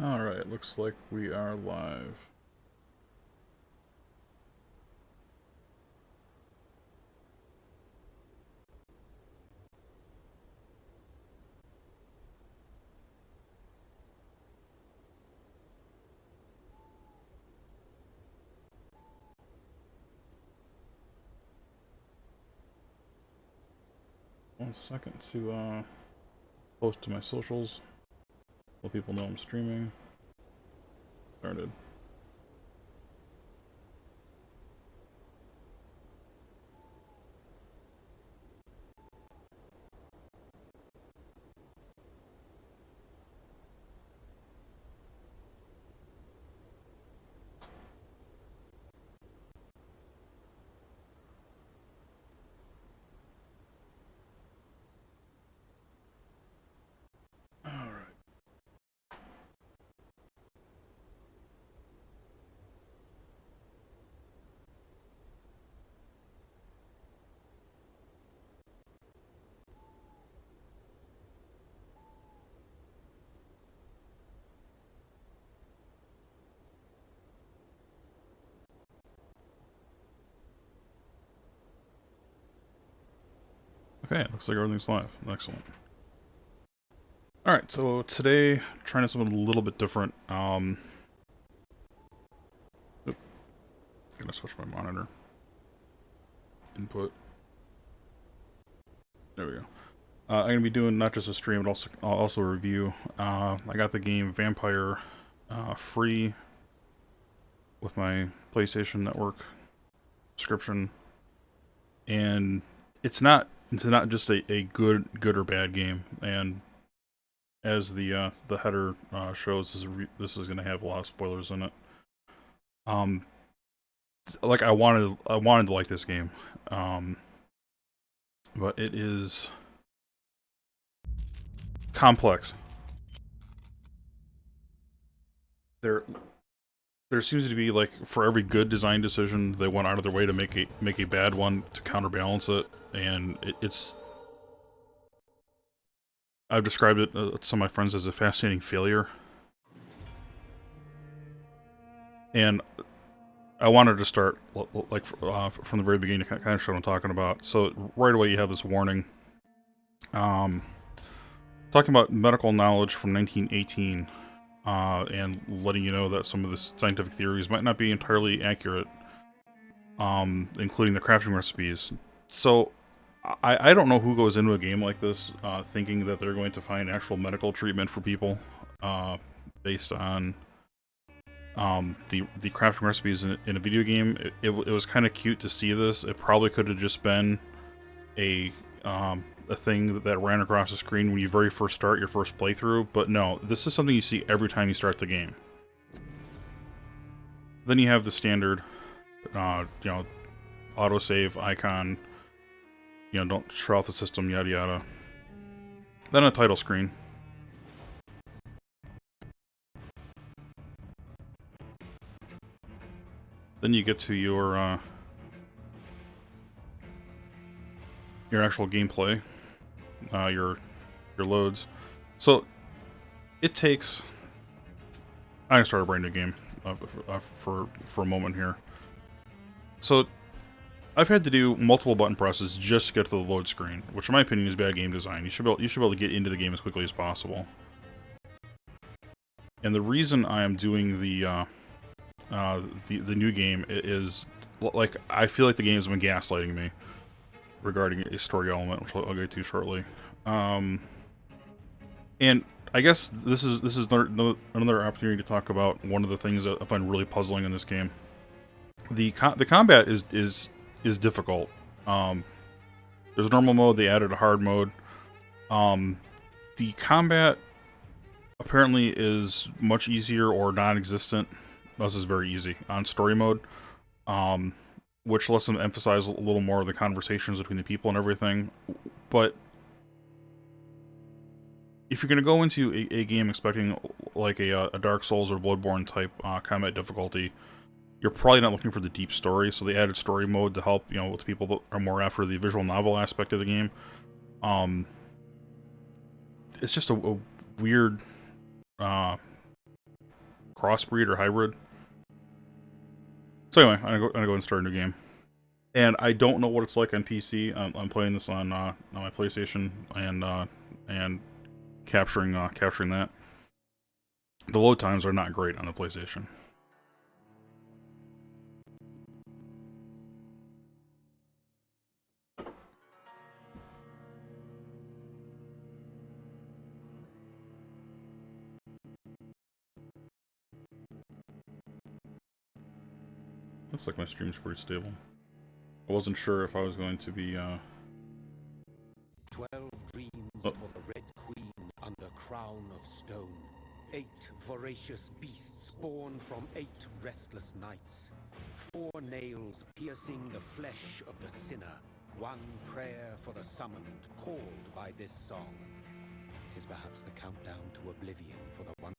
Alright, looks like we are live. 1 second to post to my socials. Let people know I'm streaming. Started. Alright. Okay, looks like everything's live. Excellent. Alright, so today, trying something a little bit different. Gonna switch my monitor. Input. There we go. I'm gonna be doing not just a stream, but also a review. I got the game Vampyr free with my PlayStation Network subscription, and it's not just a good or bad game. And as the header shows, this is going to have a lot of spoilers in it. Um, like I wanted to like this game, but it is complex. There there seems to be, like, for every good design decision, they went out of their way to make a bad one to counterbalance it, and it's. I've described it to some of my friends as a fascinating failure, and I wanted to start like from the very beginning to kind of show what I'm talking about. So right away you have this warning, um, talking about medical knowledge from 1918, and letting you know that some of the scientific theories might not be entirely accurate, including the crafting recipes. So I don't know who goes into a game like this thinking that they're going to find actual medical treatment for people based on the crafting recipes in a video game. It was kind of cute to see this. It probably could have just been a a thing that ran across the screen when you very first start your first playthrough, but no, this is something you see every time you start the game. Then you have the standard, autosave icon, don't shut off the system, yada yada. Then a title screen. Then you get to your actual gameplay, your loads. So it takes. I'm gonna start a brand new game for a moment here. So I've had to do multiple button presses just to get to the load screen, which in my opinion is bad game design. You should be able to get into the game as quickly as possible. And the reason I am doing the new game is, like, I feel like the game has been gaslighting me regarding a story element, which I'll get to shortly. And I guess this is another opportunity to talk about one of the things that I find really puzzling in this game. The combat is difficult. There's a normal mode. They added a hard mode. The combat apparently is much easier or non-existent. This is very easy on story mode, which lets them emphasize a little more of the conversations between the people and everything. But if you're going to go into a game expecting like a Dark Souls or Bloodborne type combat difficulty, you're probably not looking for the deep story. So they added story mode to help, with people that are more after the visual novel aspect of the game. It's just a weird crossbreed or hybrid. So anyway, I'm gonna go and start a new game. And I don't know what it's like on PC. I'm playing this on my PlayStation and capturing that. The load times are not great on the PlayStation. Looks like my stream's pretty stable. I wasn't sure if I was going to be 12 dreams for the Red Queen under crown of stone. 8 voracious beasts born from 8 restless nights. 4 nails piercing the flesh of the sinner. 1 prayer for the summoned, called by this song. 'Tis perhaps the countdown to oblivion for the one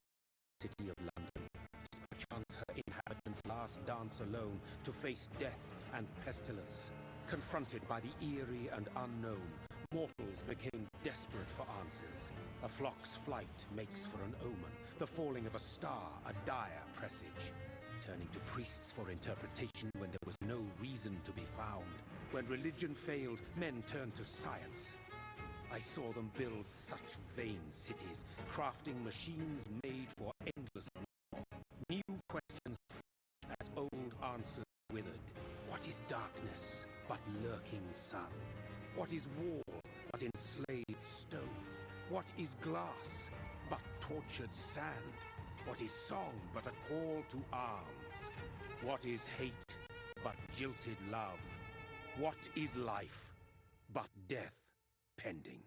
city of London. 'Tis perchance her inhabitants' last dance alone to face death and pestilence. Confronted by the eerie and unknown, mortals became desperate for answers. A flock's flight makes for an omen, the falling of a star, a dire presage. Turning to priests for interpretation when there was no reason to be found. When religion failed, men turned to science. I saw them build such vain cities, crafting machines made for endless war. New questions as old answers withered. What is darkness but lurking sun? What is war but enslaved stone? What is glass but tortured sand? What is song but a call to arms? What is hate but jilted love? What is life but death pending?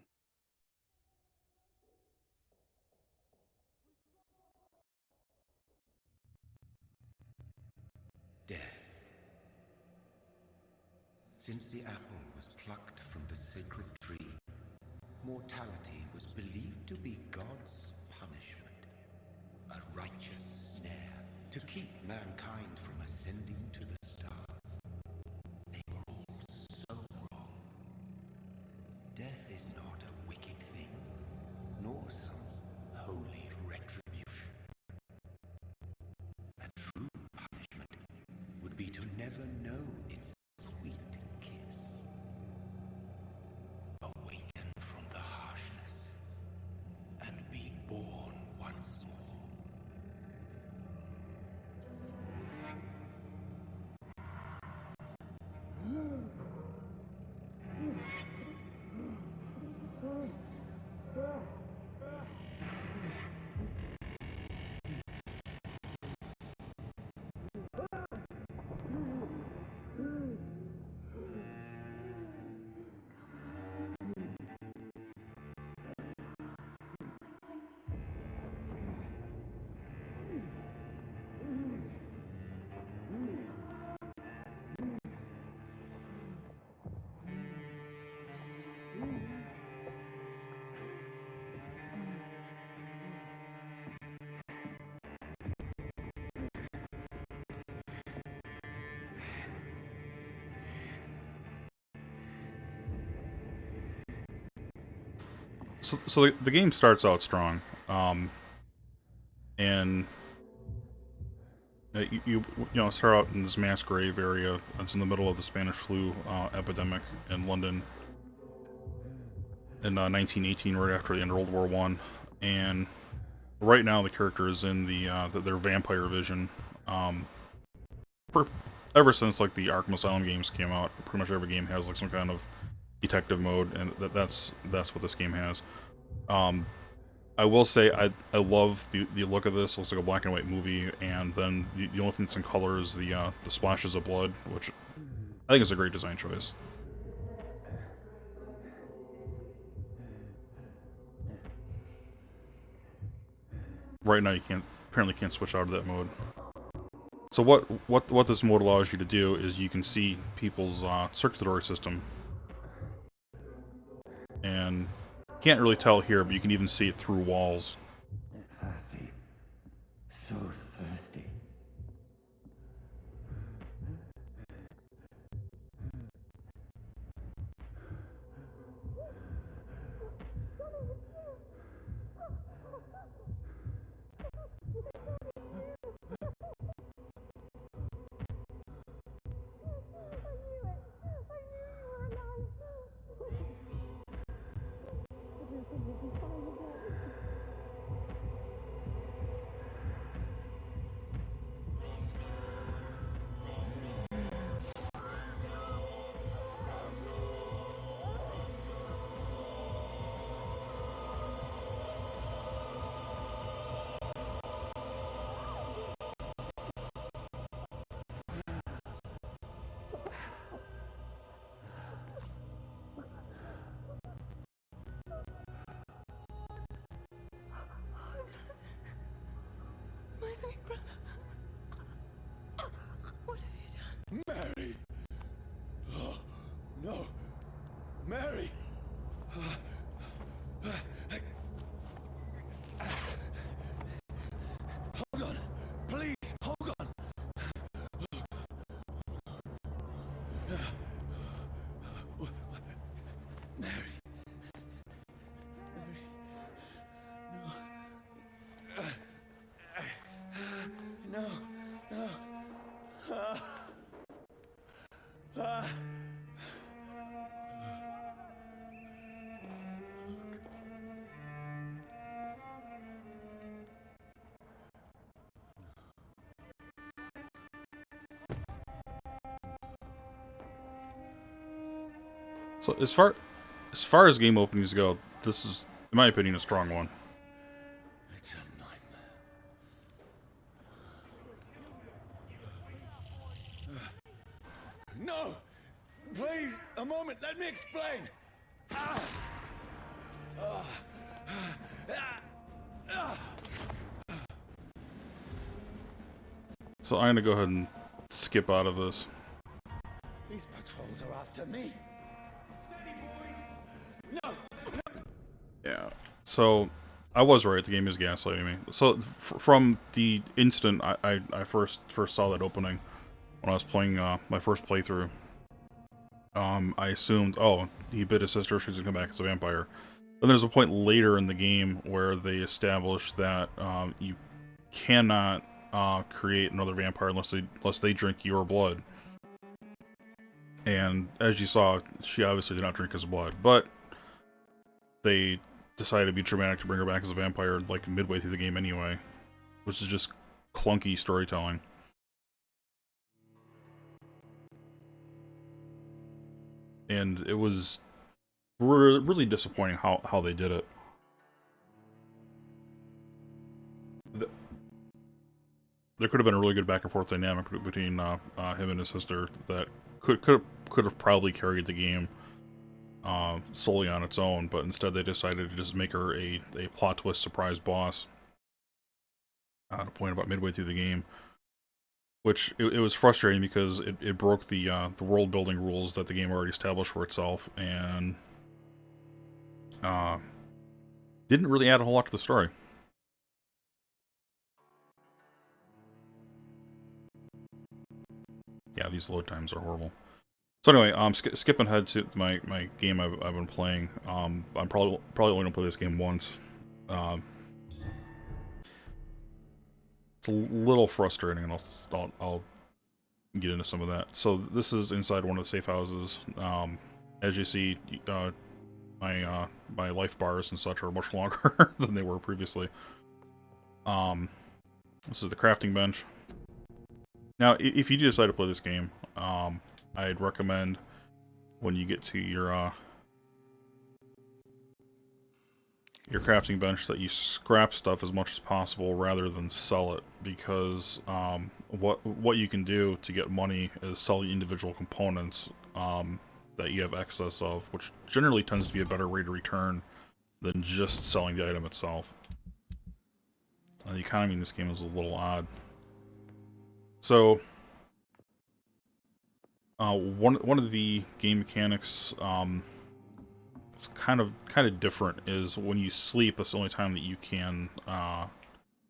Death. Since the apple was plucked from the sacred tree, mortality was believed to be God's punishment, a righteous snare to keep mankind from ascending to the stars. They were all so wrong. Death is not a wicked thing, nor some holy retribution. A true punishment would be to never know its sweet kiss. Awaken from the harshness and be born once more. So the game starts out strong, and you start out in this mass grave area. It's in the middle of the Spanish flu epidemic in London in 1918, right after the end of World War One, and right now the character is in their vampire vision. For, ever since like the Arkham Asylum games came out, pretty much every game has like some kind of detective mode, and that's what this game has. I will say I love the look of this. It looks like a black and white movie, and then the only thing that's in color is the splashes of blood, which I think is a great design choice. Right now, you apparently can't switch out of that mode. So what this mode allows you to do is you can see people's circulatory system, and can't really tell here, but you can even see it through walls. Thirsty. So thirsty. sweet brother. What have you done? Mary! Oh, no. Mary! Hold on. Please, hold on. Mary. No. No. So as far as game openings go, this is, in my opinion, a strong one. It's a nightmare. No! Please, a moment, let me explain! So I'm gonna go ahead and skip out of this. These patrols are after me. Steady, boys! No! Yeah. So I was right. The game is gaslighting me. So from the instant I first saw that opening when I was playing my first playthrough, I assumed, oh, he bit his sister, she's gonna come back as a vampire. Then there's a point later in the game where they establish that you cannot create another vampire unless they drink your blood. And as you saw, she obviously did not drink his blood, but they decided to be dramatic to bring her back as a vampire like midway through the game anyway, which is just clunky storytelling. And it was really disappointing how they did it. There could have been a really good back and forth dynamic between him and his sister that could have probably carried the game solely on its own, but instead they decided to just make her a plot twist surprise boss at a point about midway through the game, which it was frustrating because it broke the world building rules that the game already established for itself, and didn't really add a whole lot to the story. Yeah, these load times are horrible. So anyway, skipping ahead to my game I've been playing. I'm probably only gonna play this game once. It's a little frustrating, and I'll get into some of that. So this is inside one of the safe houses. As you see, my life bars and such are much longer than they were previously. This is the crafting bench. Now, if you do decide to play this game, I'd recommend when you get to your crafting bench that you scrap stuff as much as possible rather than sell it, because what you can do to get money is sell the individual components that you have excess of, which generally tends to be a better rate of return than just selling the item itself. The economy in this game is a little odd. So one of the game mechanics it's kind of different is when you sleep, that's the only time that you can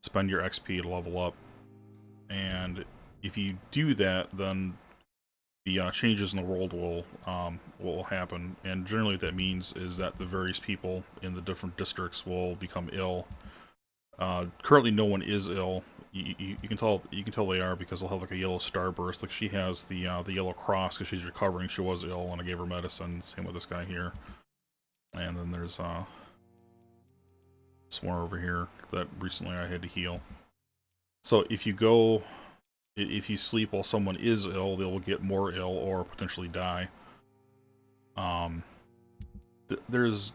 spend your XP to level up. And if you do that, then the changes in the world will happen. And generally what that means is that the various people in the different districts will become ill. Currently no one is ill. You can tell they are because they'll have like a yellow starburst. Like she has the yellow cross because she's recovering. She was ill and I gave her medicine. Same with this guy here. And then there's some more over here that recently I had to heal. So if you sleep while someone is ill, they will get more ill or potentially die. There's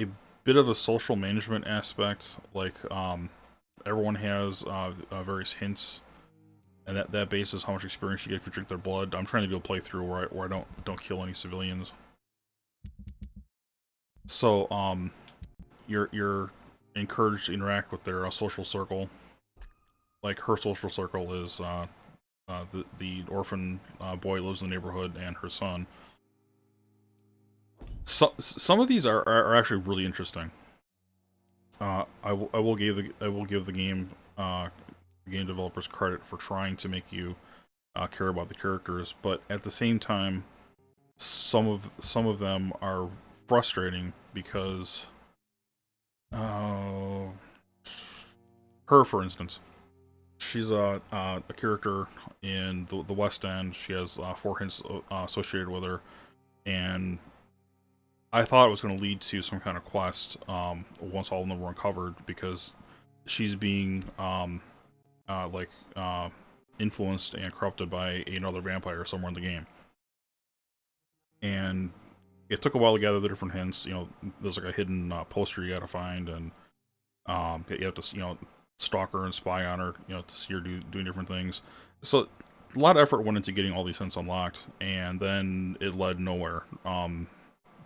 a bit of a social management aspect, like everyone has various hints, and that bases how much experience you get if you drink their blood. I'm trying to do a playthrough where I don't kill any civilians. So you're encouraged to interact with their social circle, like her social circle is the orphan boy lives in the neighborhood and her son. So, some of these are actually really interesting. I will give the game developers credit for trying to make you care about the characters, but at the same time, some of them are frustrating because uh, her, for instance, she's a character in the West End. She has four hints associated with her, and I thought it was going to lead to some kind of quest once all of them were uncovered because she's being like influenced and corrupted by another vampire somewhere in the game. And it took a while to gather the different hints. You know, there's like a hidden poster you got to find, and you have to stalk her and spy on her, to see her doing different things. So a lot of effort went into getting all these hints unlocked, and then it led nowhere.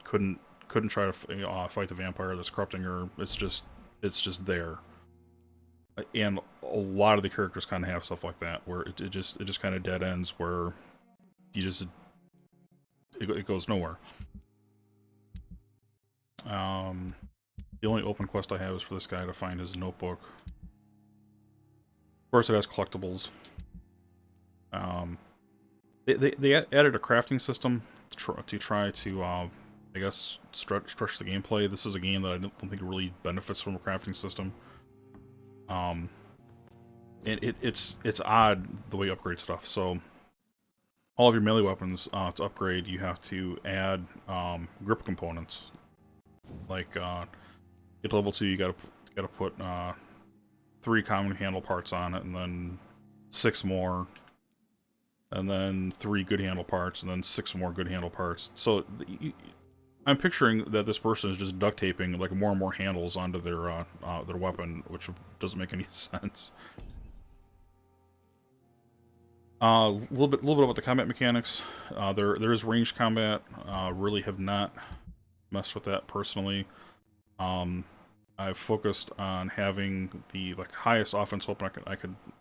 Couldn't couldn't try to fight the vampire that's corrupting her. It's just there. And a lot of the characters kind of have stuff like that where it just kind of dead ends where you just it goes nowhere. Um, the only open quest I have is for this guy to find his notebook. Of course, it has collectibles. Um, they added a crafting system to try to I guess stretch the gameplay. This is a game that I don't think really benefits from a crafting system. Um, and it's odd the way you upgrade stuff. So all of your melee weapons to upgrade, you have to add grip components. Like get to level 2, you gotta put 3 common handle parts on it, and then 6 more, and then 3 good handle parts, and then 6 more good handle parts. So I'm picturing that this person is just duct taping like more and more handles onto their weapon, which doesn't make any sense. A little bit about the combat mechanics. There is range combat. Really have not messed with that personally. Um, I've focused on having the highest offense weapon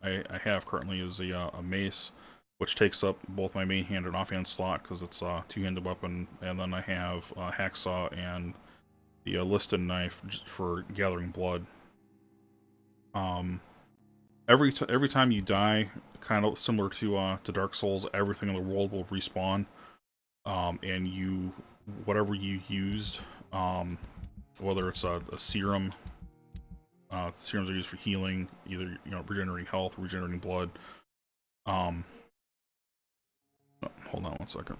I have currently is a mace, which takes up both my main hand and offhand slot because it's a two-handed weapon, and then I have a hacksaw and the liston knife for gathering blood. Um, every time you die, kind of similar to Dark Souls, everything in the world will respawn, and whatever you used, whether it's a serum. Serums are used for healing, either regenerating health, regenerating blood. Oh, hold on one second.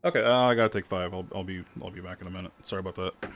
Okay, I gotta take 5. I'll be back in a minute. Sorry about that.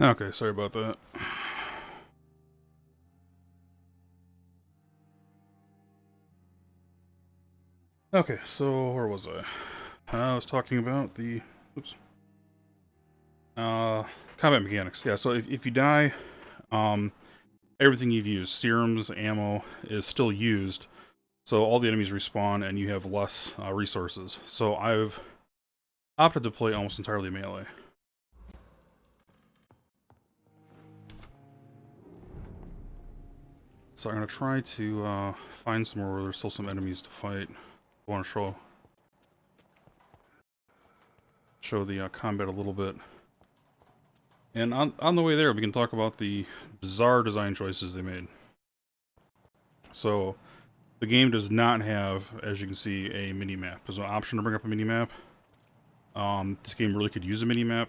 Okay, sorry about that. Okay, so where was I? I was talking about the oops. Combat mechanics. Yeah, so if you die, everything you've used, serums, ammo, is still used. So all the enemies respawn and you have less resources. So I've opted to play almost entirely melee. So I'm going to try to find somewhere where there's still some enemies to fight. I want to show the combat a little bit. And on the way there, we can talk about the bizarre design choices they made. So, the game does not have, as you can see, a mini-map. There's an option to bring up a mini-map. This game really could use a mini-map,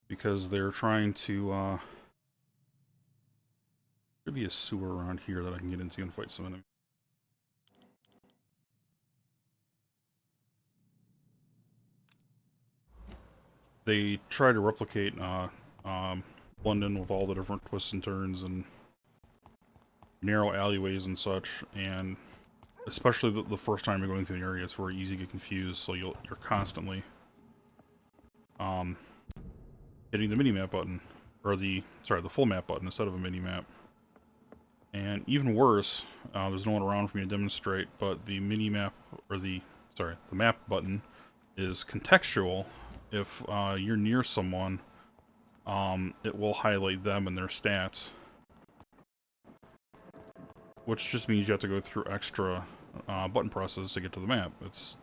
because they're trying to, Could be a sewer around here that I can get into and fight some enemies. They try to replicate London with all the different twists and turns and narrow alleyways and such, and especially the first time you're going through an area, it's very easy to get confused, so you're constantly hitting the mini-map button, or the full map button instead of a mini-map. And even worse, there's no one around for me to demonstrate, but the mini-map, or the map button is contextual. If you're near someone, it will highlight them and their stats, which just means you have to go through extra button presses to get to the map. It's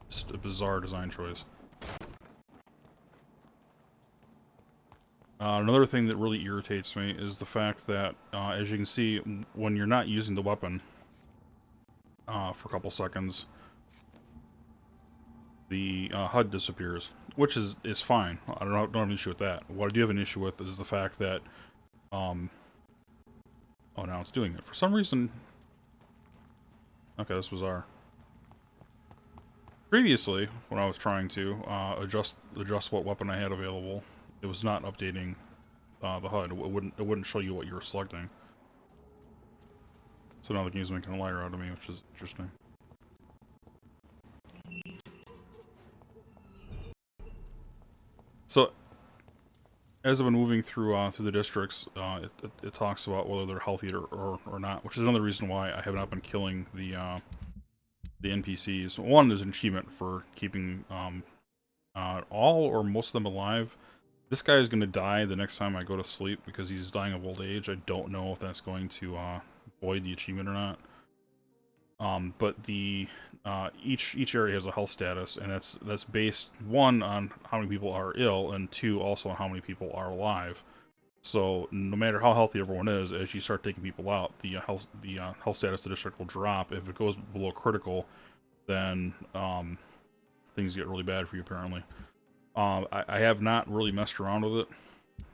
just a bizarre design choice. Another thing that really irritates me is the fact that, as you can see, when you're not using the weapon for a couple seconds, the HUD disappears, which is fine. I don't have an issue with that. What I do have an issue with is the fact that, oh, now it's doing it. For some reason, okay, that's bizarre. Previously, when I was trying to adjust what weapon I had available, it was not updating the HUD. It wouldn't show you what you were selecting. So now the game's making a liar out of me, which is interesting. So, as I've been moving through the districts, it talks about whether they're healthy or not, which is another reason why I have not been killing the NPCs. One, there's an achievement for keeping all or most of them alive. This guy is going to die the next time I go to sleep because he's dying of old age. I don't know if that's going to void the achievement or not. But the each area has a health status, and that's based, one, on how many people are ill, and two, also on how many people are alive. So no matter how healthy everyone is, as you start taking people out, the health status of the district will drop. If it goes below critical, then things get really bad for you, apparently. I have not really messed around with it.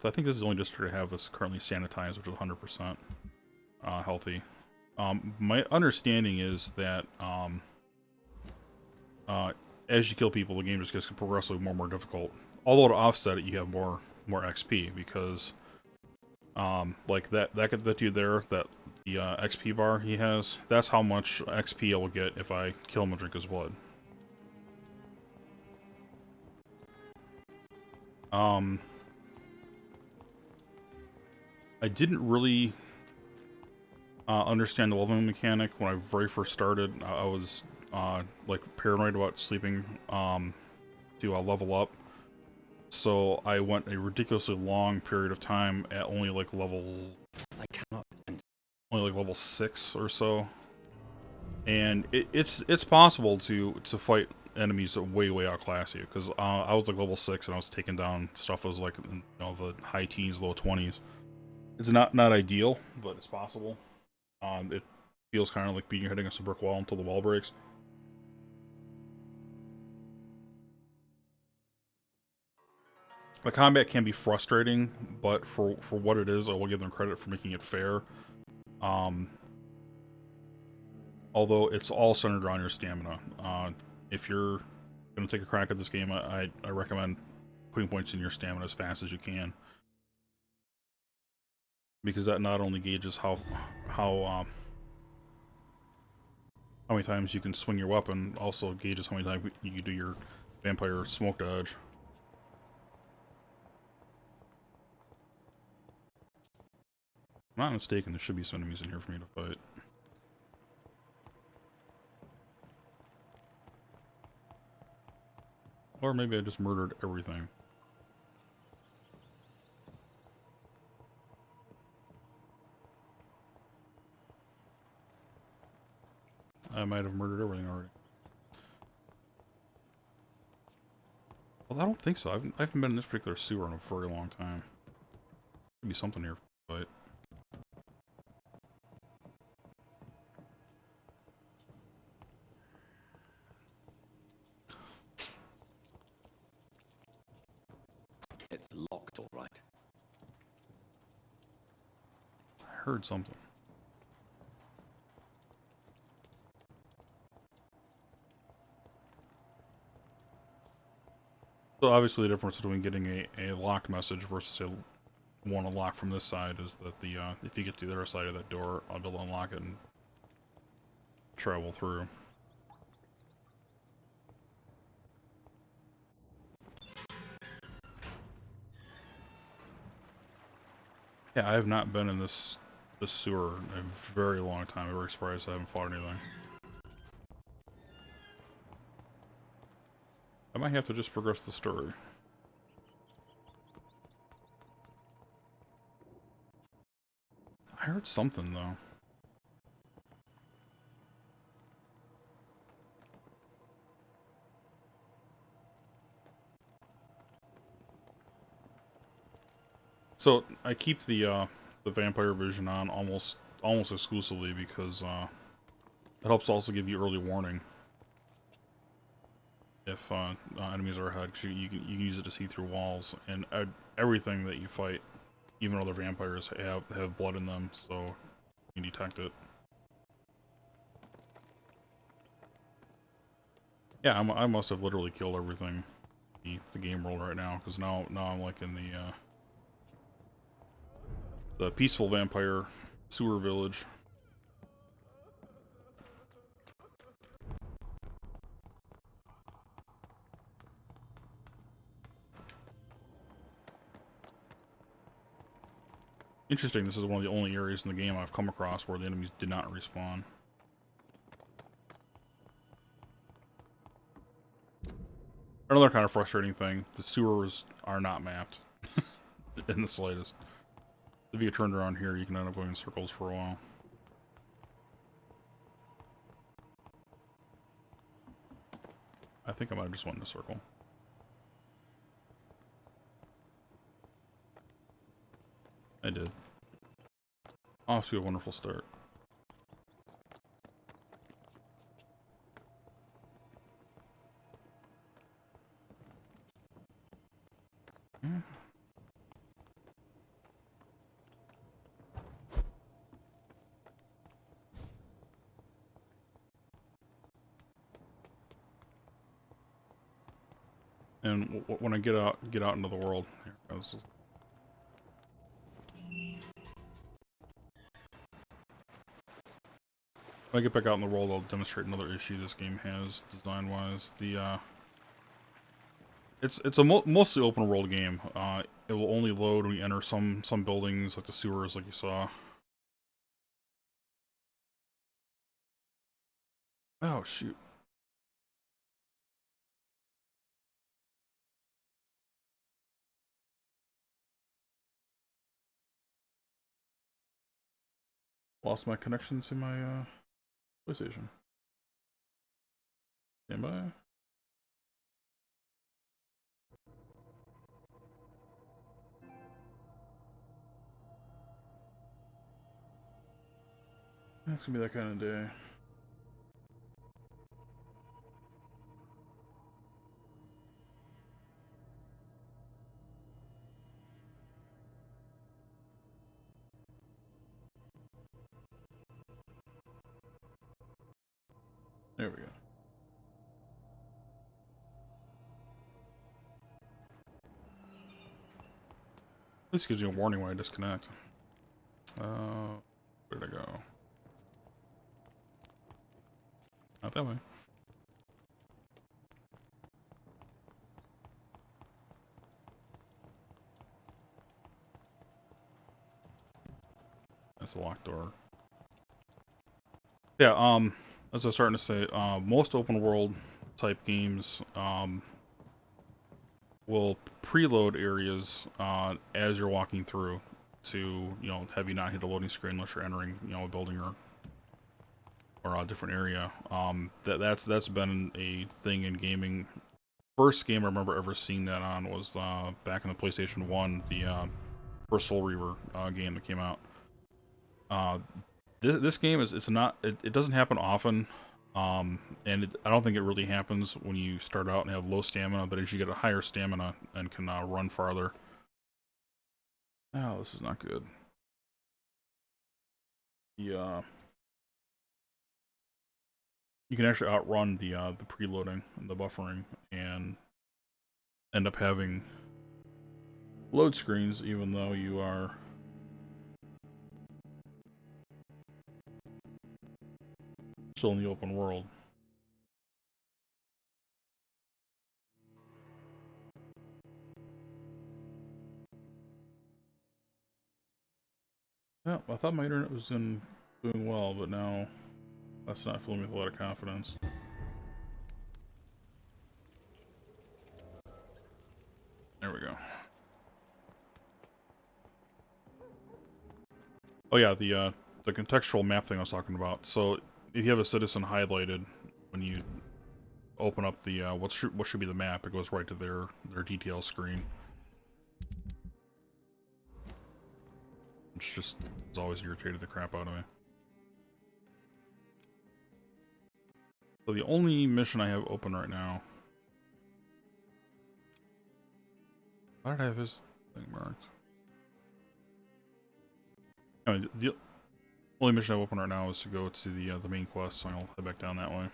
So I think this is the only district I have that's currently sanitized, which is 100% healthy. My understanding is that as you kill people, the game just gets progressively more and more difficult. Although to offset it, you have more XP, because like that dude there, the XP bar he has, that's how much XP I will get if I kill him and drink his blood. I didn't really understand the leveling mechanic when I very first started. I was like paranoid about sleeping to level up, so I went a ridiculously long period of time at only like level 6 or so, and it's possible to fight enemies that way outclass you, because I was like level 6 and I was taking down stuff that was like, you know, the high teens, low 20s. It's not ideal, but it's possible. It feels kind of like beating your head against a brick wall until the wall breaks. The combat can be frustrating, but for what it is, I will give them credit for making it fair. Although it's all centered around your stamina. If you're going to take a crack at this game, I recommend putting points in your stamina as fast as you can, because that not only gauges how many times you can swing your weapon, also gauges how many times you can do your vampire smoke dodge. If I'm not mistaken, there should be some enemies in here for me to fight. Or maybe I just murdered everything. I might have murdered everything already. Well, I don't think so. I haven't been in this particular sewer in a very long time. Could be something here, but It's locked, all right. I heard something. So obviously the difference between getting a locked message versus a one unlocked from this side is that the if you get to the other side of that door, I'll be able to unlock it and travel through. Yeah, I have not been in this sewer in a very long time. I'm very surprised I haven't fought anything. I might have to just progress the story. I heard something though. So I keep the vampire vision on almost exclusively because it helps also give you early warning if enemies are ahead. Cause you can use it to see through walls, and everything that you fight, even other vampires, have blood in them, so you can detect it. Yeah, I must have literally killed everything the game world right now, because now I'm like in the peaceful vampire sewer village. Interesting, this is one of the only areas in the game I've come across where the enemies did not respawn. Another kind of frustrating thing, the sewers are not mapped in the slightest. If you turn around here, you can end up going in circles for a while. I think I might have just went in a circle. I did. Off to a wonderful start. Hmm. And when I get out into the world, here it goes. When I get back out in the world, I'll demonstrate another issue this game has design-wise. It's a mostly open world game. It will only load when you enter some buildings, like the sewers, like you saw. Oh shoot! Lost my connection to my PlayStation. Stand by. It's gonna be that kind of day. There we go. This gives you a warning when I disconnect. Where did I go? Not that way. That's a locked door. Yeah, as I was starting to say, most open world type games, will preload areas, as you're walking through to, have you not hit a loading screen unless you're entering, a building or a different area. That's been a thing in gaming. First game I remember ever seeing that on was, back in the PlayStation 1, the, first Soul Reaver, game that came out. This game it's not it doesn't happen often, and I don't think it really happens when you start out and have low stamina. But as you get a higher stamina and can run farther, oh, this is not good. Yeah, you can actually outrun the preloading and the buffering and end up having load screens, even though you are still in the open world. Yeah, I thought my internet was doing well, but now that's not filling me with a lot of confidence. There we go. Oh yeah, the contextual map thing I was talking about. So if you have a citizen highlighted when you open up the what should be the map, it goes right to their detail screen. Which just has always irritated the crap out of me. So the only mission I have open right now. Why did I have his thing marked? Anyway, the only mission I have open right now is to go to the main quest, so I'll head back down that way.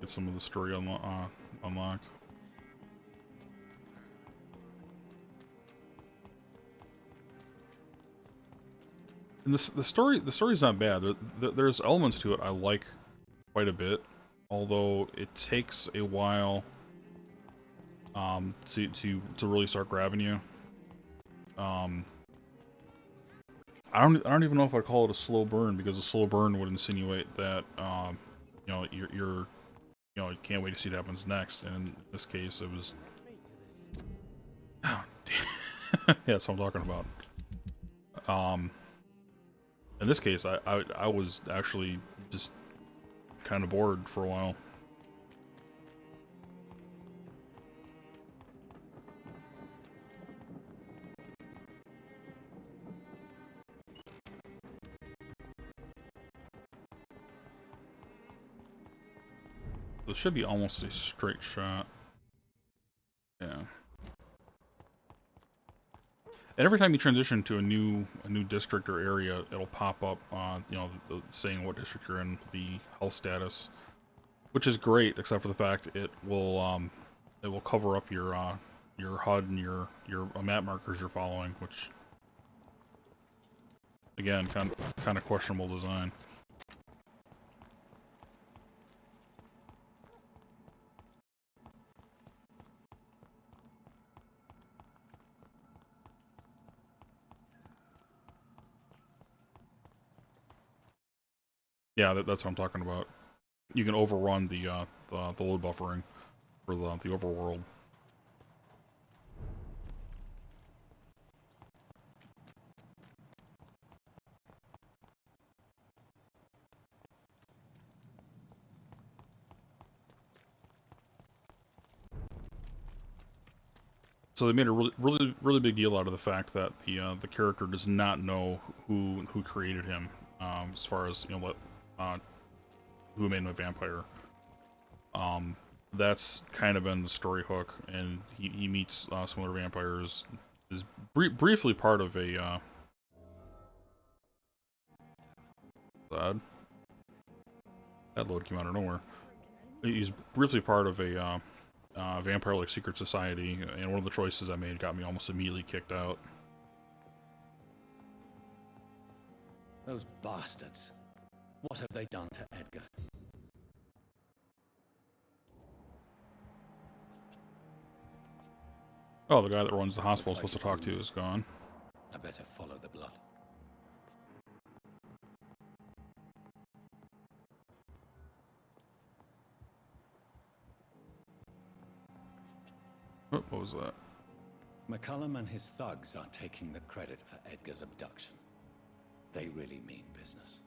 Get some of the story unlocked. And the story's not bad. There's elements to it I like quite a bit, although it takes a while to really start grabbing you. I don't even know if I'd call it a slow burn, because a slow burn would insinuate that you're you can't wait to see what happens next, and in this case it was oh, yeah, that's what I'm talking about. In this case I was actually just kind of bored for a while. This should be almost a straight shot. Yeah. And every time you transition to a new district or area, it'll pop up, saying what district you're in, the health status, which is great, except for the fact it will cover up your HUD and your map markers you're following, which again kind of questionable design. Yeah, that's what I'm talking about. You can overrun the load buffering for the overworld. So they made a really big deal out of the fact that the character does not know who created him, as far as who made him a vampire. That's kind of been the story hook, and he meets some other vampires. Is briefly part of a that load came out of nowhere. He's briefly part of a Vampire like secret society, and one of the choices I made got me almost immediately kicked out. Those bastards. What have they done to Edgar? Oh, the guy that runs the hospital I'm supposed to talk to is gone. I better follow the blood. Oh, what was that? McCullum and his thugs are taking the credit for Edgar's abduction. They really mean business.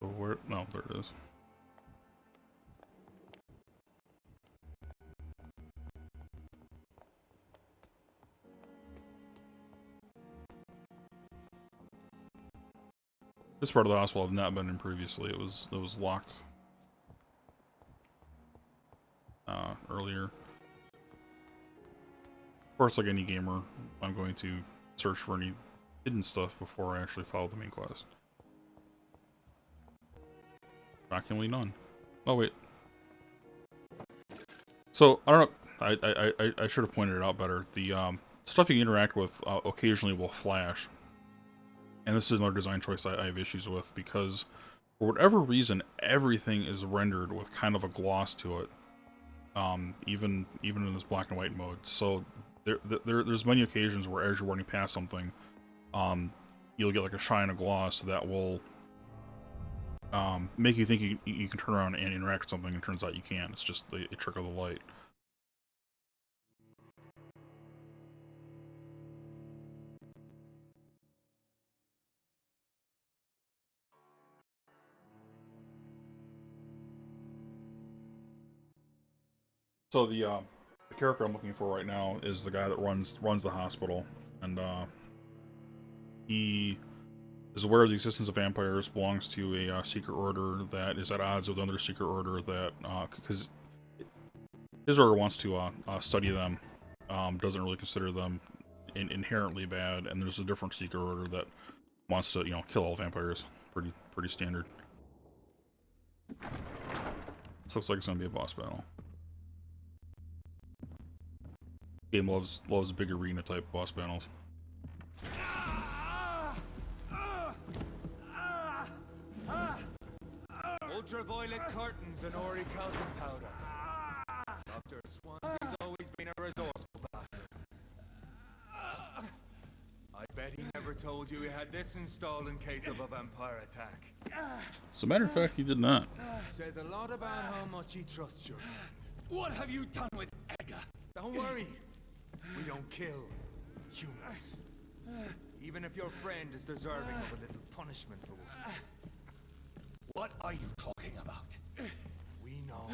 Oh, where? No, there it is. This part of the hospital I've not been in previously. It was locked earlier. Of course, like any gamer, I'm going to search for any hidden stuff before I actually follow the main quest. Shockingly, none. Oh wait. So I don't know. I should have pointed it out better. The stuff you interact with occasionally will flash. And this is another design choice I have issues with, because for whatever reason, everything is rendered with kind of a gloss to it, even in this black and white mode. So there's many occasions where as you're running past something, you'll get like a shine of gloss that will make you think you can turn around and interact with something, and it turns out you can't. It's just a trick of the light. So the character I'm looking for right now is the guy that runs the hospital, and he is aware of the existence of vampires, belongs to a secret order that is at odds with another secret order that, because his order wants to study them, doesn't really consider them inherently bad, and there's a different secret order that wants to, kill all vampires. Pretty standard. This looks like it's gonna be a boss battle. Game loves big arena type boss battles. Ultraviolet curtains and orichalcum powder. Dr. Swansea's always been a resourceful bastard. I bet he never told you he had this installed in case of a vampire attack. As a matter of fact, he did not. Says a lot about how much he trusts you. What have you done with Edgar? Don't worry. We don't kill humans. Even if your friend is deserving of a little punishment for what. What are you talking about? We know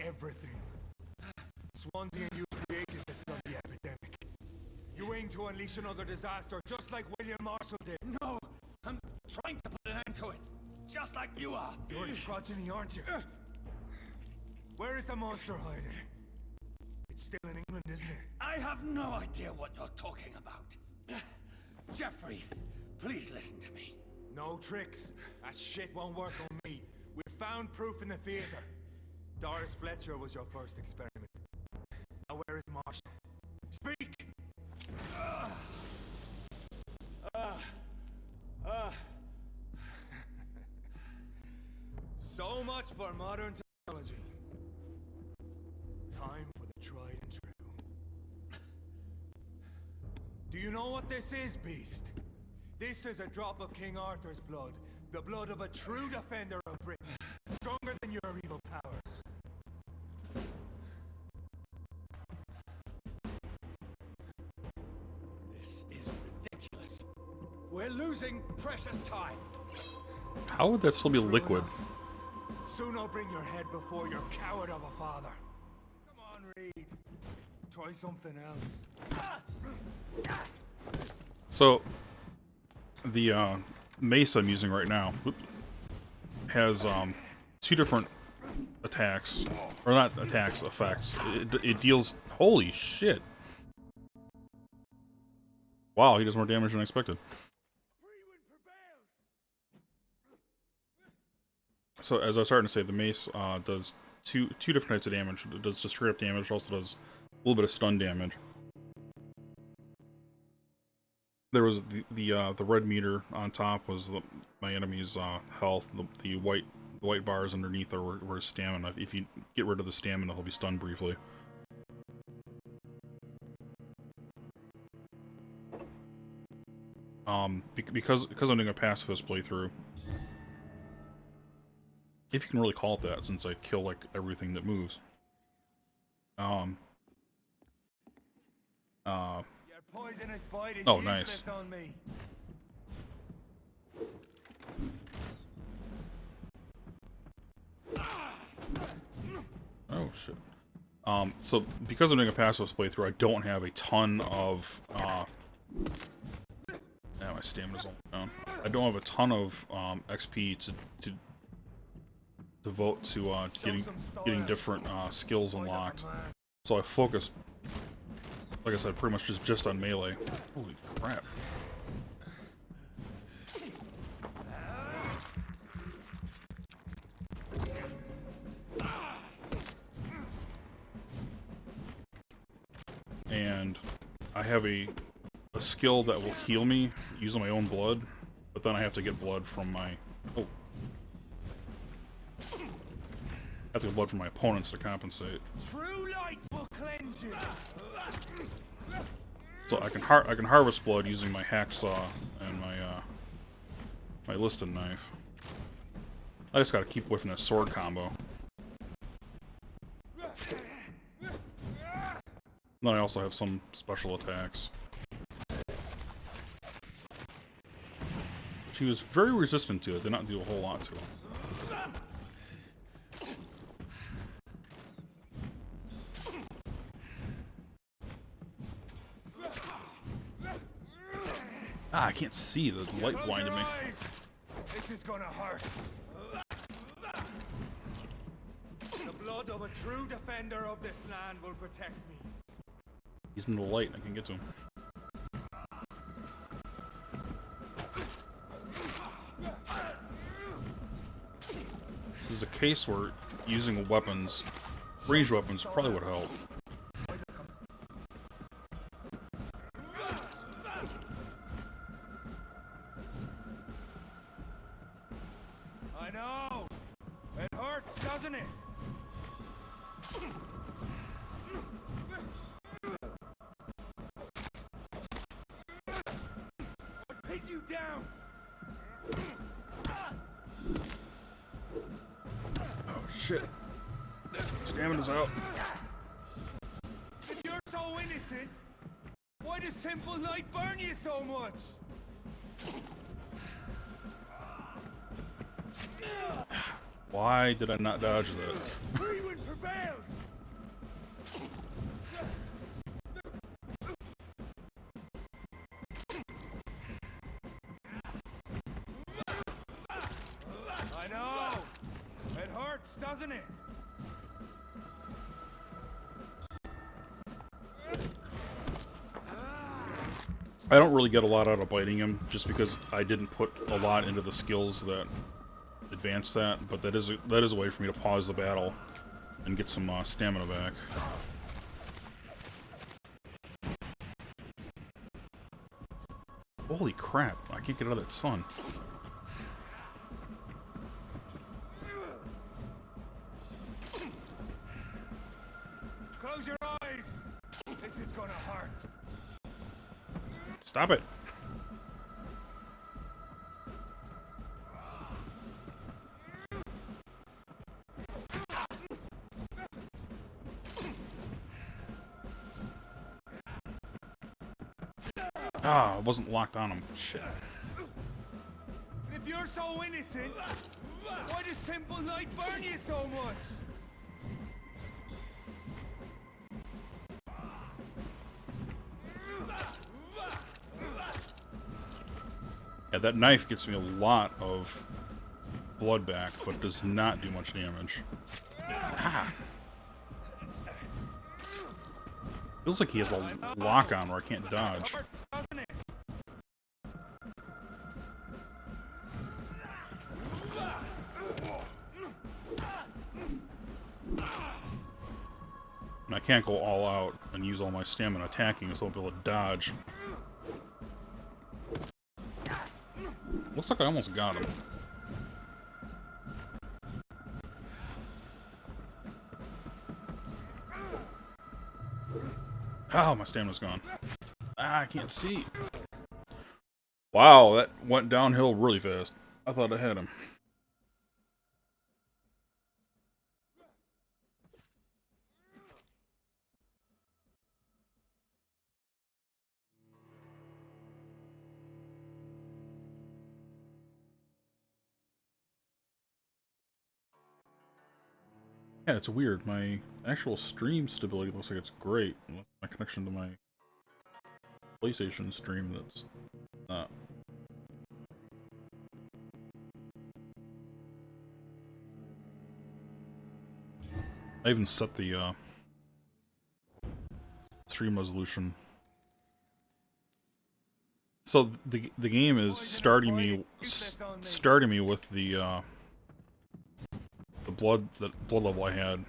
everything. Swansea and you created this bloody epidemic. You aim to unleash another disaster just like William Marshall did. No, I'm trying to put an end to it, just like you are. You're his progeny, aren't you? Where is the monster hiding? It's still in England, isn't it? I have no idea what you're talking about. Jeffrey, please listen to me. No tricks. That shit won't work on me. We found proof in the theater. Doris Fletcher was your first experiment. Now where is Marshall? Speak! So much for modern technology. Time for the tried and true. Do you know what this is, Beast? This is a drop of King Arthur's blood. The blood of a true defender of Britain. Stronger than your evil powers. This is ridiculous. We're losing precious time. How would that still be True liquid? enough. Soon I'll bring your head before your coward of a father. Come on, Reed. Try something else. So, the mace I'm using right now has two different attacks, or not attacks, effects. It deals. Holy shit! Wow, he does more damage than expected. So as I was starting to say, the mace does two different types of damage. It does just straight up damage. It also does a little bit of stun damage. There was the red meter on top was my enemy's health. The white bars underneath were his stamina. If you get rid of the stamina, he'll be stunned briefly. Because I'm doing a pacifist playthrough, if you can really call it that, since I kill like everything that moves. Your poisonous bite is Oh, useless nice. on me. Oh shit. So because I'm doing a pacifist playthrough, I don't have a ton of my stamina's all down. I don't have a ton of XP to devote to getting different skills unlocked. So I focus, like I said, pretty much just on melee. Holy crap. And I have a skill that will heal me using my own blood, but then I have to get blood from my... Oh. I have to get blood from my opponents to compensate. True light will cleanse you. So I can harvest blood using my hacksaw and my listed knife. I just gotta keep away from that sword combo. And then I also have some special attacks. She was very resistant to it, did not do a whole lot to him. Ah, I can't see, the light Close blinded your me. eyes. This is gonna hurt. The blood of a true defender of this land will protect me. He's in the light, I can get to him. This is a case where using weapons, ranged weapons, probably would help. I know. It hurts, doesn't it? I'll pin you down. Oh shit. Stamina's out. If you're so innocent, why does simple light burn you so much? Why did I not dodge that? Freewind prevails. I know. It hurts, doesn't it? I don't really get a lot out of biting him, just because I didn't put a lot into the skills that advance that, but that is a way for me to pause the battle and get some stamina back. Holy crap, I can't get out of that sun. Close your eyes. This is gonna hurt. Stop it. Ah, I wasn't locked on him. Shit. If you're so innocent, why does simple light burn you so much? Yeah, that knife gets me a lot of blood back, but does not do much damage. Ah. Feels like he has a lock on where I can't dodge. Hurts, doesn't it? And I can't go all out and use all my stamina attacking, so I'll be able to dodge. Looks like I almost got him. Oh, my stamina's gone. Ah, I can't see. Wow, that went downhill really fast. I thought I had him. Yeah, it's weird. My actual stream stability looks like it's great. My connection to my PlayStation stream that's not. I even set the stream resolution. So the game is starting me with the blood level I had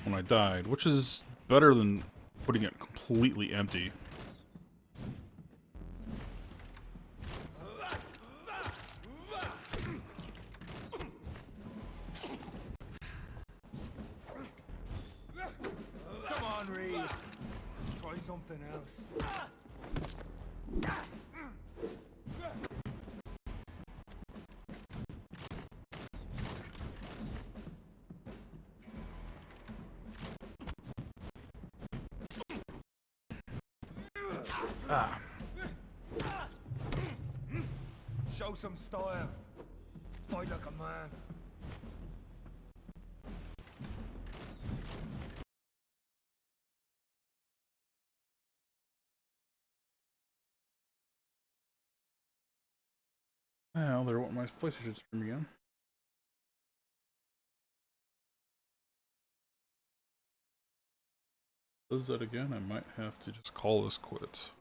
when I died, which is better than putting it completely empty. Come on, Reed. Try something else. Ah. Show some style. Fight like a man. Well, there went my PlayStation stream again. Does that again? I might have to just call this quits.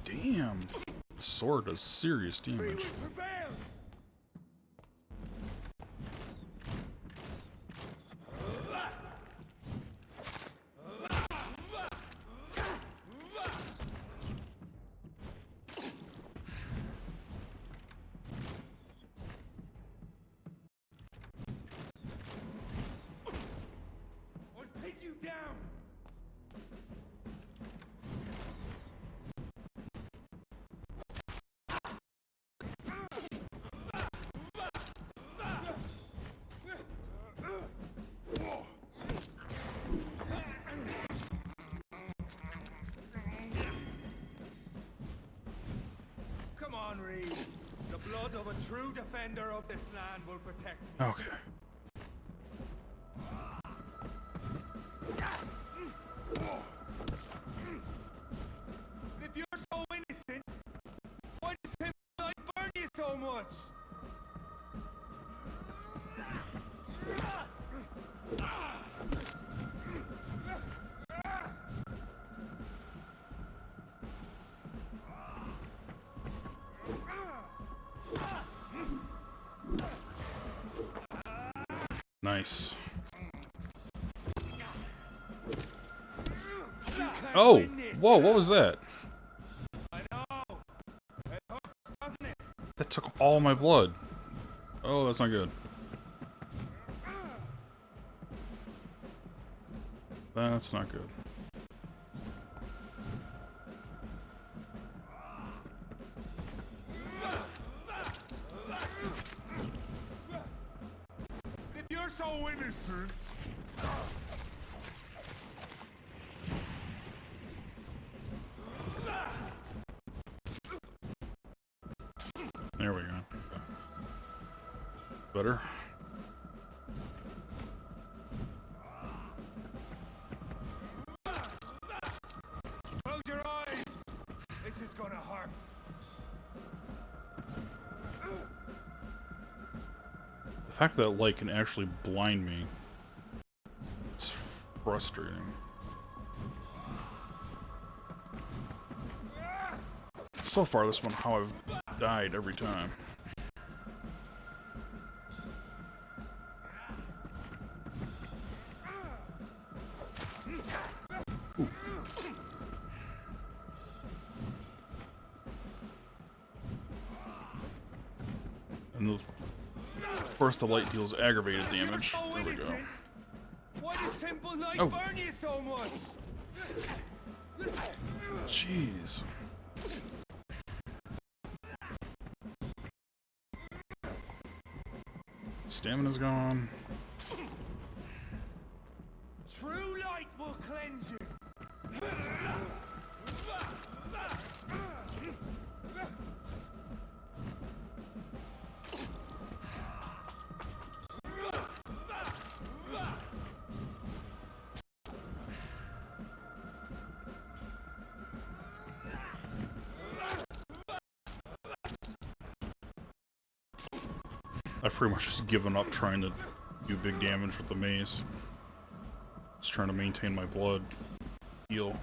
Damn, the sword does serious damage. I'll pin you down. Come on, Reed. The blood of a true defender of this land will protect you. Okay. If you're so innocent, why does him like burn you so much? Nice. Oh! Whoa, what was that? I know. It hurts, doesn't it? That took all my blood. Oh, that's not good. That's not good. If you're so innocent. There we go. Okay. Better. The fact that light can actually blind me, it's frustrating. So far, this one, how I've died every time. Ooh. And of course, the light deals aggravated damage. There we go. Why does simple light Oh. burn you so much? Jeez. Stamina's gone. True light will cleanse you. I've pretty much just given up trying to do big damage with the mace. Just trying to maintain my blood. Heal.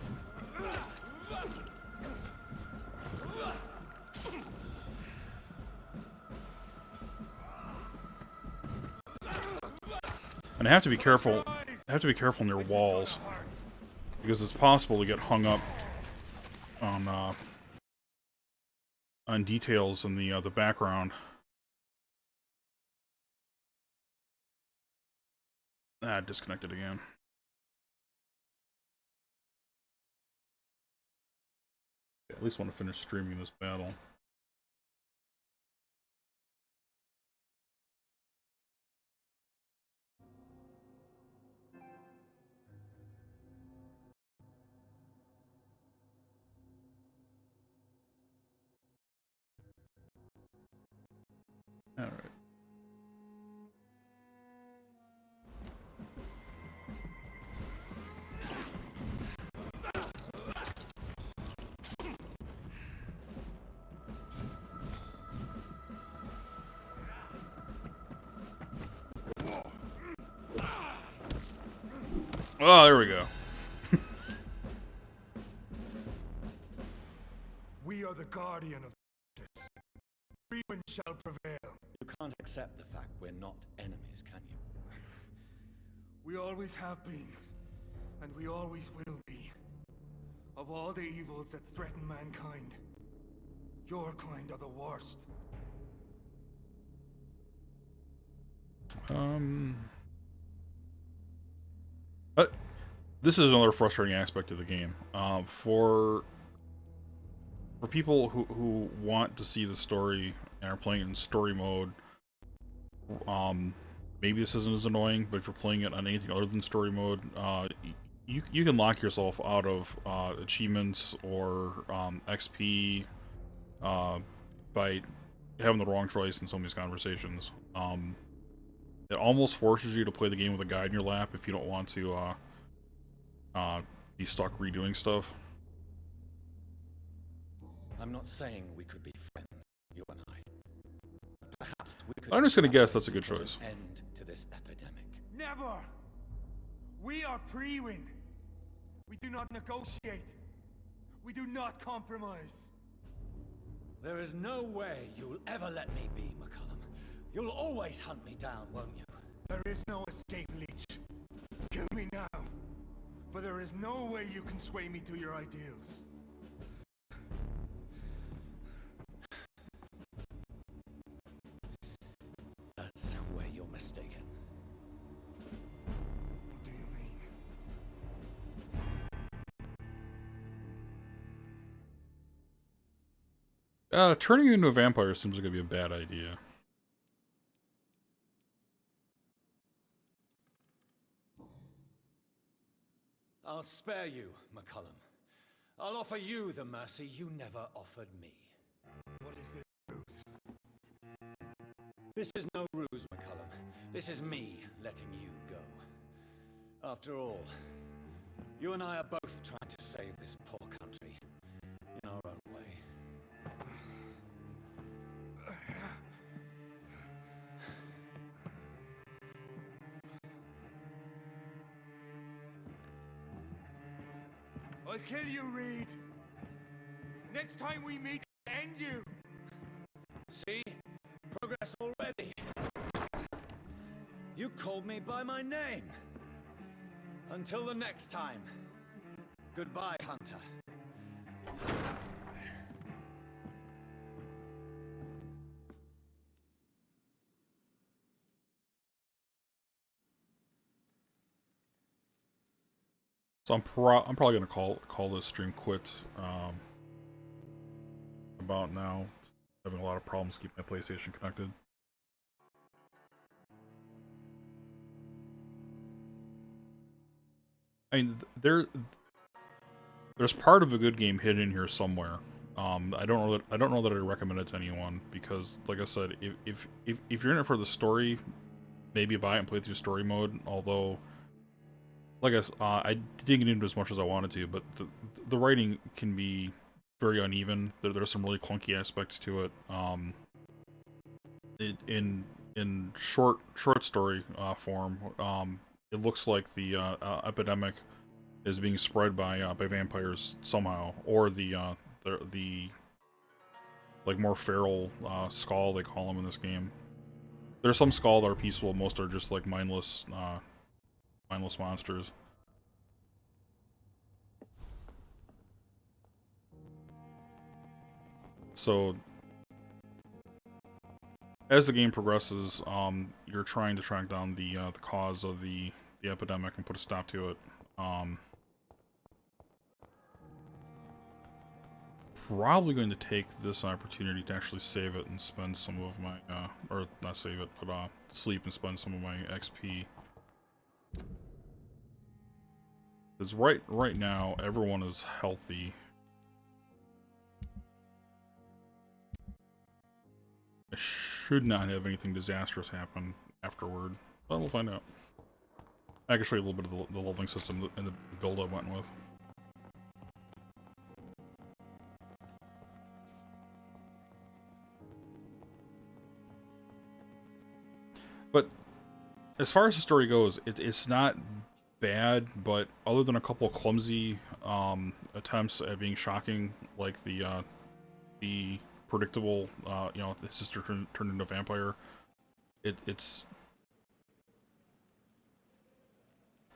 And I have to be careful. I have to be careful near walls because it's possible to get hung up on details in the background. Ah, disconnected again. Yeah, at least want to finish streaming this battle. All right. Oh, there we go. We are the guardian of justice. Freeman shall prevail. You can't accept the fact we're not enemies, can you? We always have been, and we always will be. Of all the evils that threaten mankind, your kind are the worst. This is another frustrating aspect of the game. For people who want to see the story and are playing it in story mode, maybe this isn't as annoying. But if you're playing it on anything other than story mode, you can lock yourself out of achievements or XP by having the wrong choice in some of these conversations. It almost forces you to play the game with a guide in your lap if you don't want to be stuck redoing stuff. I'm not saying we could be friends, you and I. Perhaps we could. I'm just gonna guess that's a good choice. End to this epidemic. Never! We are Prewin. We do not negotiate. We do not compromise. There is no way you'll ever let me be, McCullum. You'll always hunt me down, won't you? There is no escape, Leech. Kill me now, for there is no way you can sway me to your ideals. That's where you're mistaken. What do you mean? Turning you into a vampire seems like it'd be a bad idea. I'll spare you, McCullum. I'll offer you the mercy you never offered me. What is this ruse? This is no ruse, McCullum. This is me letting you go. After all, you and I are both trying to save this poor country in our own way. I'll kill you, Reed. Next time we meet, I'll end you. See? Progress already. You called me by my name. Until the next time. Goodbye, Hunter. So I'm probably gonna call this stream quits. About now, having a lot of problems keeping my PlayStation connected. I mean, there's part of a good game hidden in here somewhere. I don't know that I recommend it to anyone because, like I said, if you're in it for the story, maybe buy it and play through story mode. Although, like I didn't get into as much as I wanted to, but the writing can be very uneven. There's some really clunky aspects to it. In short story form, it looks like the epidemic is being spread by vampires somehow, or the like more feral skull they call them in this game. There's some skull that are peaceful. Most are just like mindless monsters. So as the game progresses, you're trying to track down the cause of the epidemic and put a stop to it. Probably going to take this opportunity to actually save it and spend some of my, or not save it, but sleep and spend some of my XP. Because right now, everyone is healthy. I should not have anything disastrous happen afterward, but we'll find out. I can show you a little bit of the leveling system and the build I went with. But as far as the story goes, it's not bad, but other than a couple of clumsy attempts at being shocking, like the predictable, you know, his sister turned into a vampire, it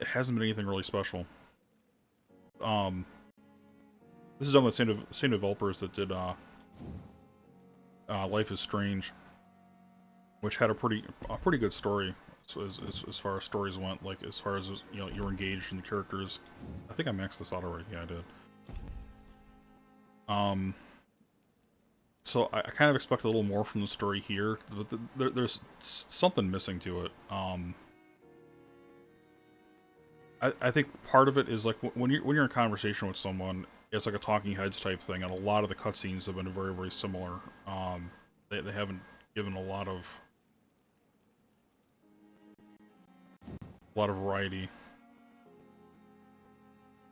hasn't been anything really special. This is done with same developers that did Life is Strange, which had a pretty good story as far as stories went. Like as far as, you know, you're engaged in the characters. I think I maxed this out already. Yeah, I did. So I kind of expect a little more from the story here, but there's something missing to it. I think part of it is like when you're in conversation with someone, it's like a talking heads type thing, and a lot of the cutscenes have been very similar. They haven't given a lot of variety.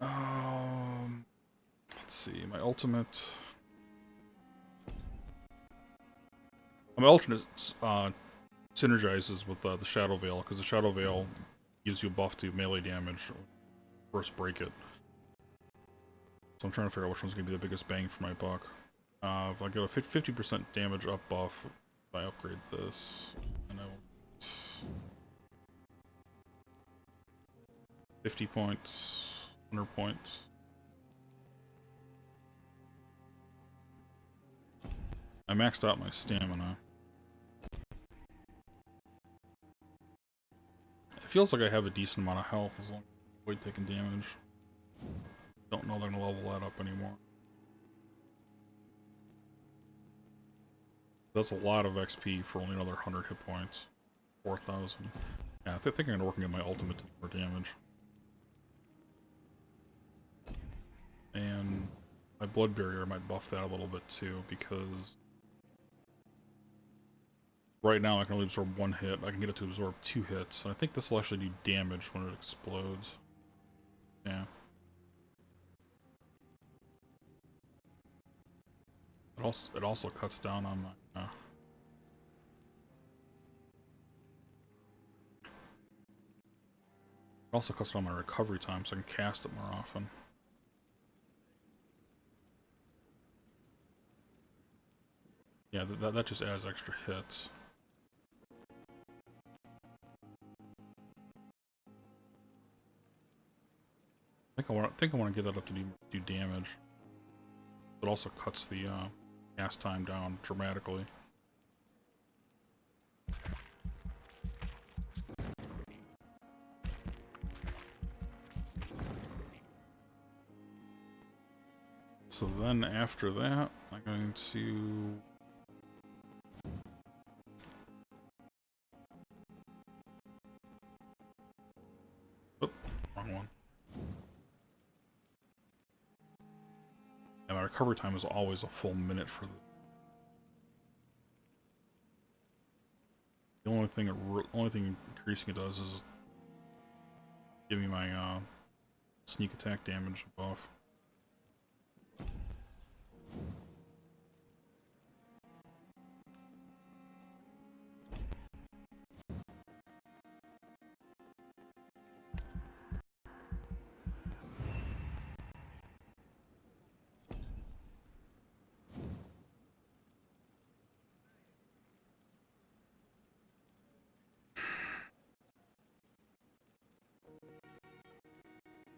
Let's see, my ultimate synergizes with the Shadow Veil, because the Shadow Veil gives you a buff to melee damage when you first break it. So I'm trying to figure out which one's going to be the biggest bang for my buck. If I get a 50% damage up buff, if I upgrade this, and I will 50 points, 100 points. I maxed out my stamina. It feels like I have a decent amount of health as long as I avoid taking damage. Don't know they're gonna level that up anymore. That's a lot of XP for only another 100 hit points. 4,000. Yeah, I think I'm gonna work on my ultimate to do more damage. And my blood barrier might buff that a little bit too, because right now I can only absorb 1 hit. I can get it to absorb 2 hits. And I think this will actually do damage when it explodes. Yeah. It also cuts down on my it also cuts down my recovery time, so I can cast it more often. Yeah, that just adds extra hits. I think I want to get that up to do damage. It also cuts the cast time down dramatically. So then after that, I'm going to... Oh, wrong one. And my recovery time is always a full minute for the only thing increasing it does is give me my sneak attack damage buff.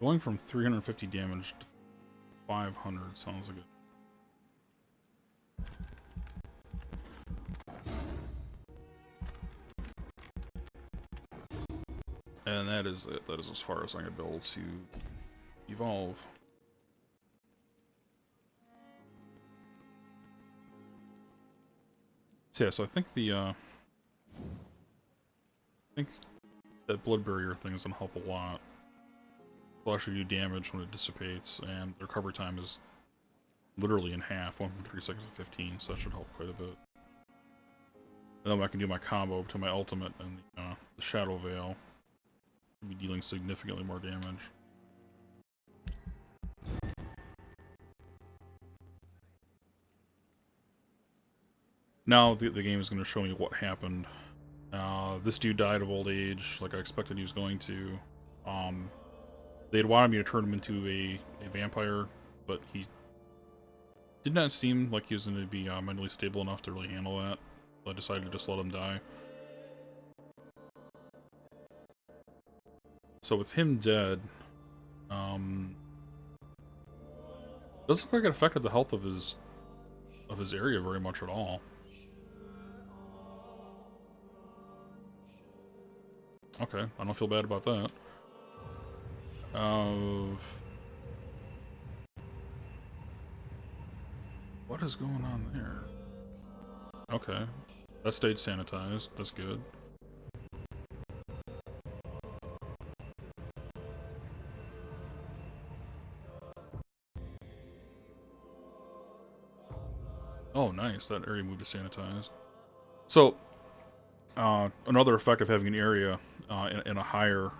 Going from 350 damage to 500 sounds like it. And that is it. That is as far as I'm going to be able to evolve. So yeah, so I think that blood barrier thing is going to help a lot. It'll actually do damage when it dissipates, and the recovery time is literally in half, one from 3 seconds to 15, so that should help quite a bit. And then I can do my combo to my ultimate and the Shadow Veil. I'll be dealing significantly more damage. Now the game is going to show me what happened. This dude died of old age, like I expected he was going to. They had wanted me to turn him into a vampire, but he did not seem like he was going to be mentally stable enough to really handle that. So I decided to just let him die. So with him dead, doesn't look like it affected the health of his area very much at all. Okay, I don't feel bad about that. What is going on there? Okay, that stayed sanitized. That's good. Oh, nice. That area moved to sanitized. So, another effect of having an area in a higher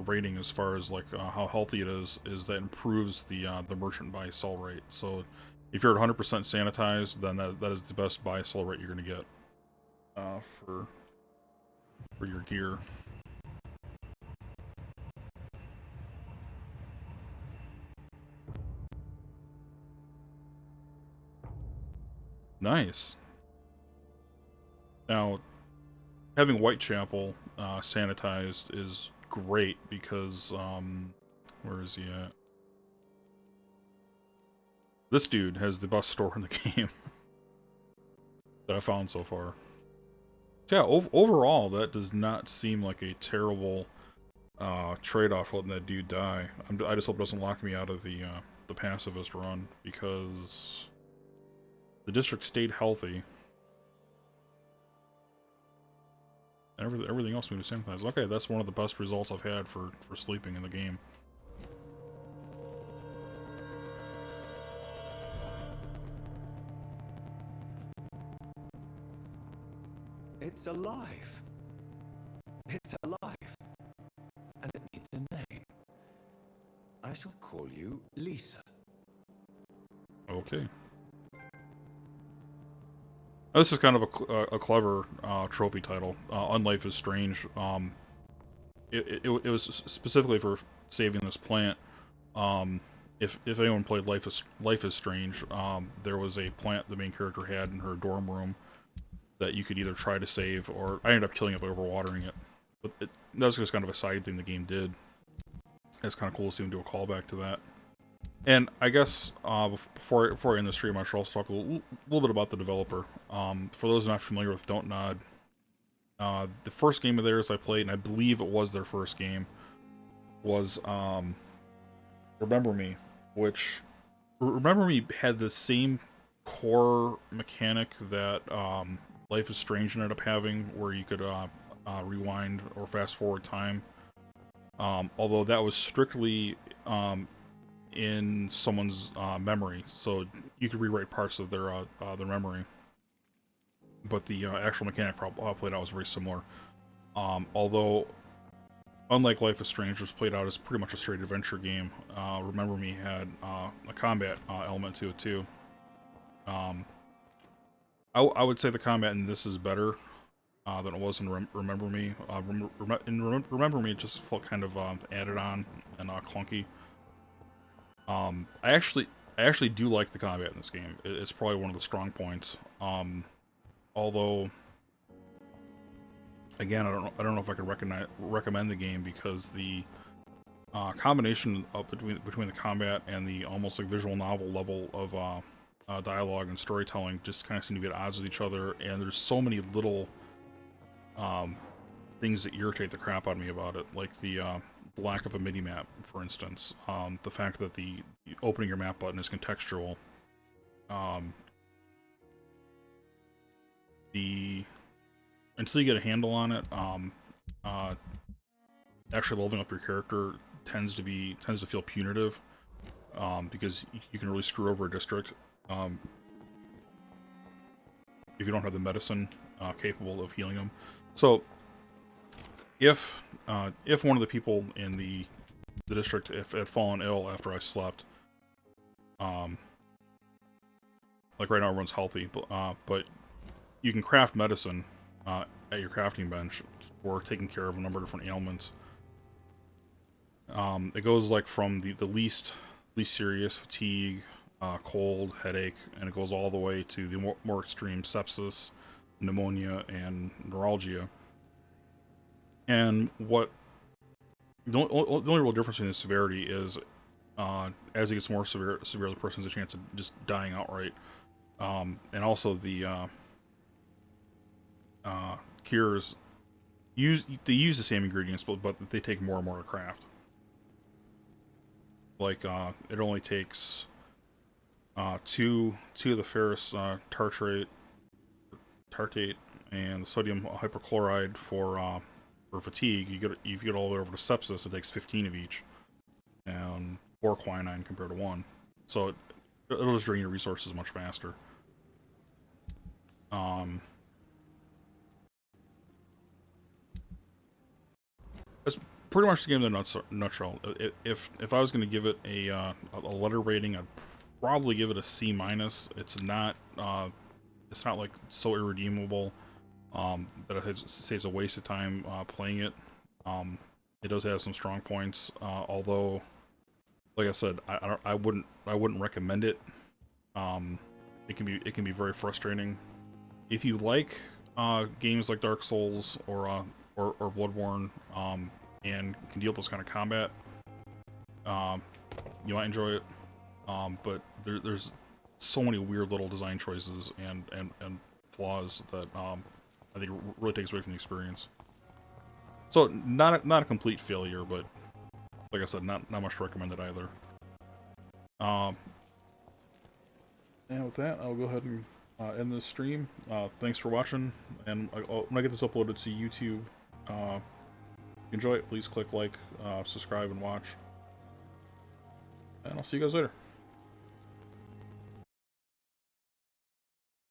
rating as far as like how healthy it is that improves the merchant buy sell rate. So if you're at 100% sanitized, then that is the best buy sell rate you're going to get for your gear. Nice. Now, having Whitechapel sanitized is great because, where is he at? This dude has the best store in the game that I found so far. So yeah, overall, that does not seem like a terrible trade-off letting that dude die. I just hope it doesn't lock me out of the pacifist run, because the district stayed healthy. Everything else moved to sanitize. Okay, that's one of the best results I've had for sleeping in the game. It's alive. It's alive. And it needs a name. I shall call you Lisa. Okay. This is kind of a clever trophy title. Unlife is Strange. It was specifically for saving this plant. if anyone played Life is Strange, there was a plant the main character had in her dorm room that you could either try to save, or I ended up killing it by overwatering it. But that was just kind of a side thing the game did. It's kind of cool to see them do a callback to that. And I guess before I end the stream, I should also talk a little bit about the developer. For those not familiar with Don't Nod, the first game of theirs I played, and I believe it was their first game, was Remember Me, which Remember Me had the same core mechanic that Life is Strange ended up having, where you could rewind or fast forward time. Although that was strictly in someone's memory, so you could rewrite parts of their memory. But the actual mechanic played out was very similar. Although, unlike Life is Strange, which played out as pretty much a straight adventure game, Remember Me had a combat element to it too. I would say the combat in this is better than it was in Remember Me. Remember Me, it just felt kind of added on and clunky. I actually do like the combat in this game. It's probably one of the strong points. Although, again, I don't know if I could recommend the game, because the combination of between the combat and the almost like visual novel level of dialogue and storytelling just kind of seem to be at odds with each other, and there's so many little things that irritate the crap out of me about it, like the lack of a MIDI map, for instance. The fact that the opening your map button is contextual. Until you get a handle on it, actually leveling up your character tends to feel punitive, because you can really screw over a district if you don't have the medicine capable of healing them. So if one of the people in the district had fallen ill after I slept, like right now everyone's healthy, but you can craft medicine at your crafting bench for taking care of a number of different ailments. It goes like from the least serious fatigue, cold, headache, and it goes all the way to the more extreme sepsis, pneumonia, and neuralgia. And the only real difference in the severity is as it gets more severe, the person has a chance of just dying outright. And also the cures they use the same ingredients, but they take more and more to craft. Like it only takes two of the ferrous tartrate and the sodium hypochlorite for fatigue. You get all the way over to sepsis, it takes 15 of each, and 4 quinine compared to 1. So it'll just drain your resources much faster. That's pretty much the game in a nutshell. If I was going to give it a letter rating, I'd probably give it a C-. It's not like so irredeemable that I say it's a waste of time playing it. It does have some strong points, although, like I said, I wouldn't recommend it. It can be very frustrating. If you like games like Dark Souls or Bloodborne, and can deal with this kind of combat, you might enjoy it. But there's so many weird little design choices and flaws that I think it really takes away from the experience. So not a complete failure, but like I said, not much to recommend it either. And with that, I'll go ahead and end this stream. Thanks for watching, and when I get this uploaded to YouTube, enjoy it. Please click like, subscribe, and watch. And I'll see you guys later.